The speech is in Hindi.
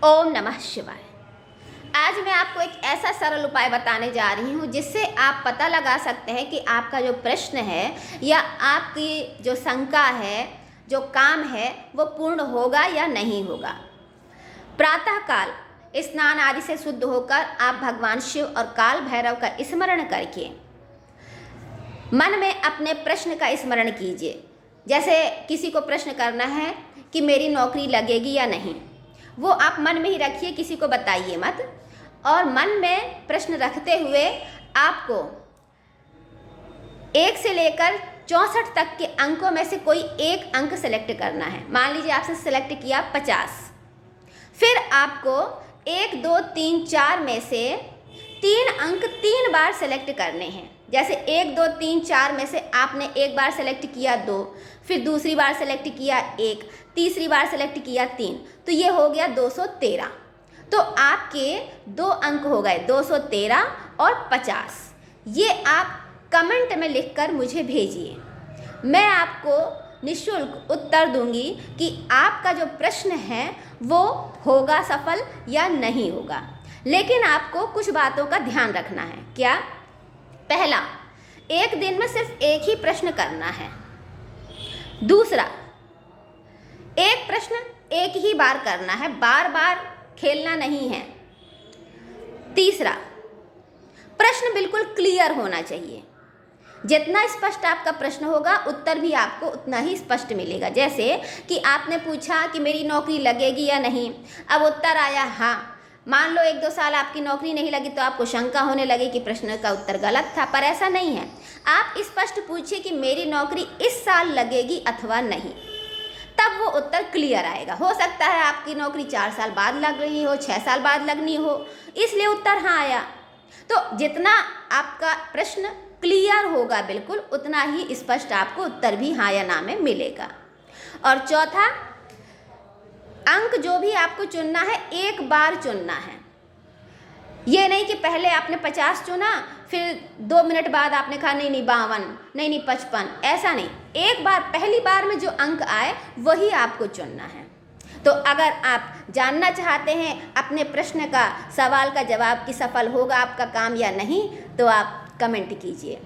ओम नमः शिवाय। आज मैं आपको एक ऐसा सरल उपाय बताने जा रही हूँ जिससे आप पता लगा सकते हैं कि आपका जो प्रश्न है या आपकी जो शंका है, जो काम है, वो पूर्ण होगा या नहीं होगा। प्रातःकाल स्नान आदि से शुद्ध होकर आप भगवान शिव और काल भैरव का स्मरण करके मन में अपने प्रश्न का स्मरण कीजिए। जैसे किसी को प्रश्न करना है कि मेरी नौकरी लगेगी या नहीं, वो आप मन में ही रखिए, किसी को बताइए मत। और मन में प्रश्न रखते हुए आपको 1 से लेकर 64 तक के अंकों में से कोई एक अंक सेलेक्ट करना है। मान लीजिए आपसे सेलेक्ट किया 50, फिर आपको 1, 2, 3, 4 में से 3 अंक 3 बार सेलेक्ट करने हैं। जैसे 1, 2, 3, 4 में से आपने एक बार सेलेक्ट किया 2, फिर दूसरी बार सेलेक्ट किया 1, तीसरी बार सेलेक्ट किया 3, तो ये हो गया 213। तो आपके 2 अंक हो गए 213 और 50। ये आप कमेंट में लिखकर मुझे भेजिए। मैं आपको निःशुल्क उत्तर दूंगी कि आपका जो प्रश्न है वो होगा सफल या नहीं होगा। लेकिन आपको कुछ बातों का ध्यान रखना है। क्या? पहला, एक दिन में सिर्फ एक ही प्रश्न करना है। दूसरा, एक प्रश्न एक ही बार करना है, बार बार खेलना नहीं है। तीसरा, प्रश्न बिल्कुल क्लियर होना चाहिए। जितना स्पष्ट आपका प्रश्न होगा उत्तर भी आपको उतना ही स्पष्ट मिलेगा। जैसे कि आपने पूछा कि मेरी नौकरी लगेगी या नहीं, अब उत्तर आया हाँ। मान लो 1-2 साल आपकी नौकरी नहीं लगी तो आपको शंका होने लगी कि प्रश्न का उत्तर गलत था, पर ऐसा नहीं है। आप स्पष्ट पूछिए कि मेरी नौकरी इस साल लगेगी अथवा नहीं, तब वो उत्तर क्लियर आएगा। हो सकता है आपकी नौकरी 4 साल बाद लग रही हो, 6 साल बाद लगनी हो, इसलिए उत्तर हाँ आया। तो जितना आपका प्रश्न क्लियर होगा बिल्कुल, उतना ही स्पष्ट आपको उत्तर भी हाँ या ना में मिलेगा। और चौथा, अंक जो भी आपको चुनना है एक बार चुनना है। ये नहीं कि पहले आपने 50 चुना, फिर 2 मिनट बाद आपने कहा नहीं 52, नहीं 55, ऐसा नहीं। एक बार, पहली बार में जो अंक आए वही आपको चुनना है। तो अगर आप जानना चाहते हैं अपने प्रश्न का, सवाल का जवाब कि सफल होगा आपका काम या नहीं, तो आप कमेंट कीजिए।